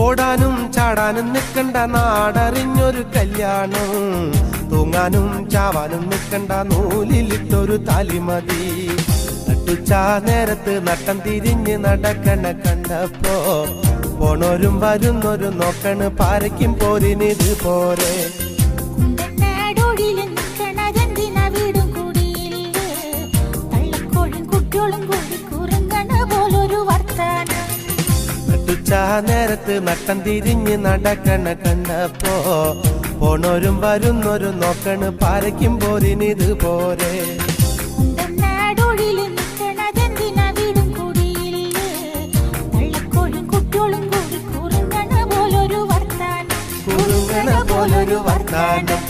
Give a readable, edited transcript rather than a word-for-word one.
ഓടാനും ചാടാനും നിൽക്കണ്ട നാടറിഞ്ഞൊരു കല്യാണം, തൂങ്ങാനും ചാവാനും നിൽക്കണ്ട നൂലിലിട്ടൊരു താലിമതി. നട്ടുച്ചാ നേരത്ത് നട്ടം തിരിഞ്ഞ് നടക്കണ കണ്ടപ്പോ പോണോരും വരുന്നോരും നോക്കണ് പാരയ്ക്കും പോരിനിത് പോരെ. നേരത്ത് നട്ടം തിരിഞ്ഞ് നടക്കണ കണ്ടപ്പോ പോണോരും വരുന്നോരും നോക്കണ് പാരയ്ക്കും പോരിനിത് പോരെ. കുറുങ്ങണ പോലൊരു വർത്താനം